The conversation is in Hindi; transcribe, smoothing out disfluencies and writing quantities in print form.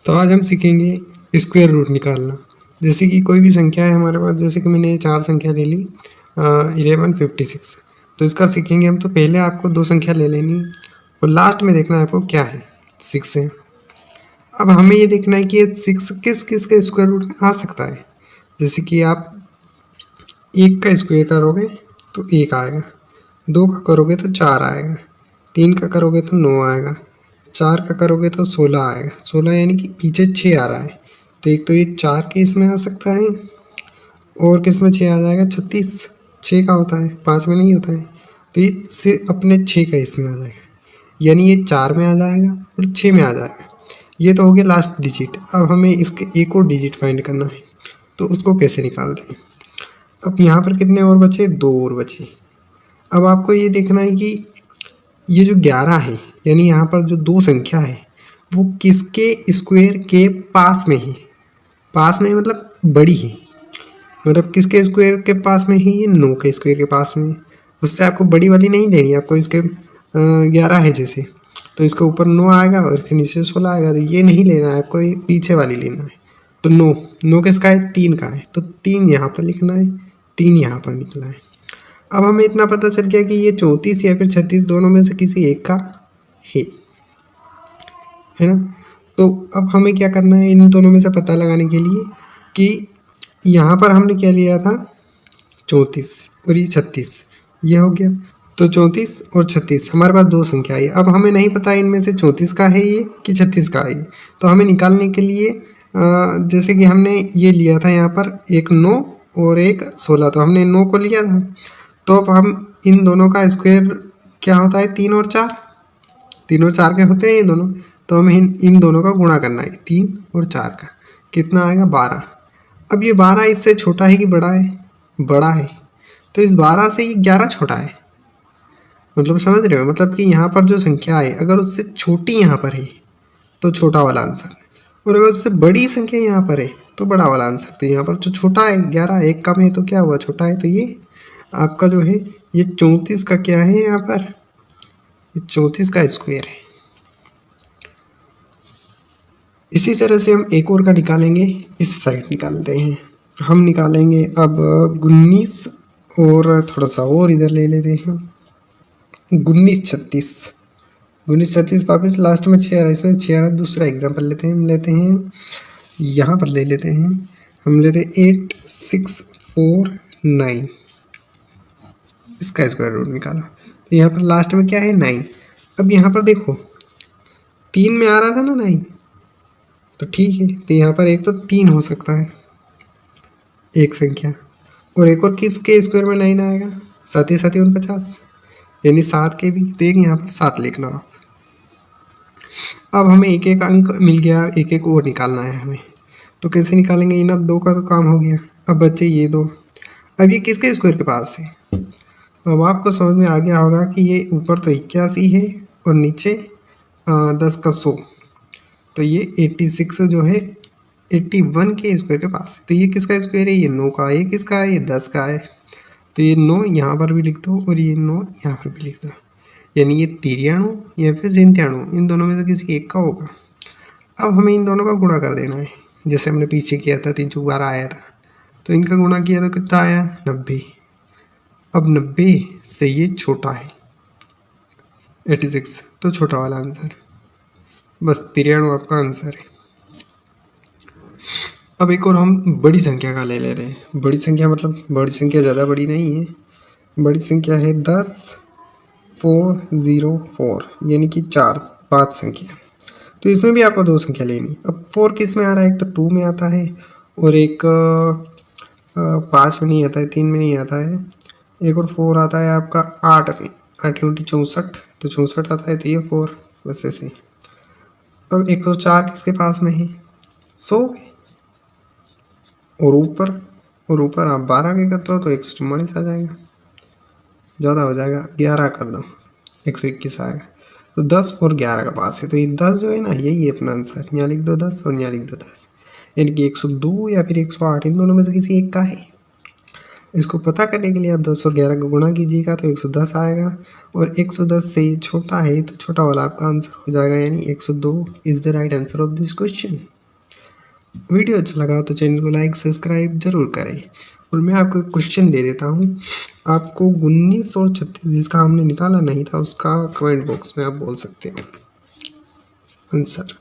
तो आज हम सीखेंगे स्क्वायर रूट निकालना। जैसे कि कोई भी संख्या है हमारे पास, जैसे कि मैंने 4 संख्या ले ली 1156, तो इसका सीखेंगे हम। तो पहले आपको 2 संख्या ले लेनी और लास्ट में देखना है आपको क्या है, 6 है। अब हमें ये देखना है कि ये 6 किस किस के स्क्वायर रूट में आ सकता है। जैसे कि आप 1 का स्क्वायर करोगे तो 1 आएगा, 2 का करोगे तो 4 आएगा, 3 का करोगे तो 9 आएगा, 4 का करोगे तो 16 आएगा। 16 यानी कि पीछे 6 आ रहा है, तो एक तो ये 4 के इसमें आ सकता है और किस में 6 आ जाएगा, 36 6 का होता है, 5 में नहीं होता है। तो ये सिर्फ अपने 6 का इसमें आ जाएगा, यानी ये 4 में आ जाएगा और 6 में आ जाएगा। ये तो हो गया लास्ट डिजिट। अब हमें इसके एक और डिजिट फाइंड करना है, तो उसको कैसे निकालते हैं। अब यहाँ पर कितने और बचे, 2 और बचे। अब आपको ये देखना है कि ये जो 11 है, यानी यहाँ पर जो 2 संख्या है वो किसके स्क्वायर के पास में है। पास में मतलब बड़ी है, मतलब किसके स्क्वायर के पास में है, ये 9 के स्क्वायर के पास में। उससे आपको बड़ी वाली नहीं लेनी, आपको इसके 11 है जैसे, तो इसके ऊपर 9 आएगा और फिर नीचे 16 आएगा, तो ये नहीं लेना है आपको, ये पीछे वाली लेना है। तो 9 किसका है, 3 का है, तो 3 यहाँ पर लिखना है, 3 यहाँ पर निकला है। अब हमें इतना पता चल गया कि ये 34 या फिर 36 दोनों में से किसी एक का है ना। तो अब हमें क्या करना है इन दोनों में से पता लगाने के लिए कि यहाँ पर हमने क्या लिया था, 34 और ये 36, ये हो गया। तो 34 और 36 हमारे पास 2 संख्या है। अब हमें नहीं पता इनमें से 34 का है ये कि 36 का है ये, तो हमें निकालने के लिए जैसे कि हमने ये लिया था यहाँ पर एक 9 और एक 16, तो हमने 9 को लिया था। तो अब हम इन दोनों का स्क्वायर क्या होता है, 3 और 4, 3 और 4 के होते हैं ये दोनों। तो हमें इन दोनों का गुणा करना है, 3 और 4 का, कितना आएगा, 12। अब ये 12 इससे छोटा है कि बड़ा है, बड़ा है, तो इस 12 से ये 11 छोटा है। मतलब समझ रहे हो, मतलब कि यहाँ पर जो संख्या है अगर उससे छोटी यहाँ पर है तो छोटा वाला आंसर, और अगर उससे बड़ी संख्या यहाँ पर है तो बड़ा वाला आंसर। तो यहाँ पर जो छोटा है 11, एक कम है तो क्या हुआ, छोटा है। तो ये आपका जो है ये 34 का क्या है, यहाँ पर ये 34 का स्क्वायर है। इसी तरह से हम एक और का निकालेंगे, इस साइड निकालते हैं। हम निकालेंगे अब 19 और थोड़ा सा और इधर ले लेते हैं, 19 36, 19 36 वापस लास्ट में 6 आ रहा है, इसमें 6 आ रहा है। दूसरा एग्जाम्पल लेते हैं, हम लेते हैं यहाँ पर ले लेते हैं, हम लेते हैं 8 6 4 9, इसका स्क्वायर रूट निकालो। तो यहाँ पर लास्ट में क्या है, 9। अब यहाँ पर देखो 3 में आ रहा था ना 9, तो ठीक है, तो यहाँ पर एक तो 3 हो सकता है एक संख्या, और एक और किसके स्क्वायर में 9 आएगा, 7 ही 49, यानी 7 के भी, तो एक यहाँ पर 7 लिख लो आप। अब हमें एक एक अंक मिल गया, एक एक और निकालना है हमें। तो कैसे निकालेंगे, इन 2 का तो काम हो गया। अब बच्चे ये 2, अब ये किसके स्क्वायर के पास है। अब आपको समझ में आ गया होगा कि ये ऊपर तो 81 है और नीचे 10 का 100, तो ये 86 जो है 81 के स्क्वायर के पास है। तो ये किसका स्क्वायर है, ये 9 का। ये किसका है, ये 10 का है। तो ये 9 यहाँ पर भी लिख दो और ये 9 यहाँ पर भी लिख दो, यानी ये 93 या फिर 97, इन दोनों में से किसी एक का होगा। अब हमें इन दोनों का गुणा कर देना है, जैसे हमने पीछे किया था, 3 12 आया था, तो इनका गुणा किया तो कितना आया, 90। अब 90 से ये छोटा है 86, तो छोटा वाला आंसर, बस 93 आपका आंसर है। अब एक और हम बड़ी संख्या का ले रहे हैं। बड़ी संख्या मतलब बड़ी संख्या ज़्यादा बड़ी नहीं है, बड़ी संख्या है 10 404, यानी कि 5 संख्या। तो इसमें भी आपको 2 संख्या लेनी। अब 4 किस में आ रहा है, एक तो 2 में आता है और एक 5 में नहीं आता है, 3 में नहीं आता है, एक और 4 आता है आपका 8 में, 8 × 64, तो 64 आता है, तो ये 4 बस ऐसे। अब 104 किसके पास में है, 100, और ऊपर आप 12 के करते हो तो 144 आ जाएगा, ज़्यादा हो जाएगा, 11 कर दो 121 आएगा। तो 10 और 11 का पास है, तो ये 10 जो है ना, यही है अपना आंसर। यहाँ लिख दो 10 और यहाँ लिख दो 10, यानी कि 102 या फिर 108, इन दोनों में से किसी एक का है। इसको पता करने के लिए आप 10 और 11 का गुणा कीजिएगा तो 110 आएगा, और 110 से छोटा है तो छोटा वाला आपका आंसर हो जाएगा, यानी 102 is the right answer of this question. Video अच्छा लगा तो चैनल को लाइक सब्सक्राइब जरूर करें। और मैं आपको एक क्वेश्चन दे देता हूँ, आपको 19 और 36 जिसका हमने निकाला नहीं था उसका कमेंट बॉक्स में आप बोल सकते हो आंसर।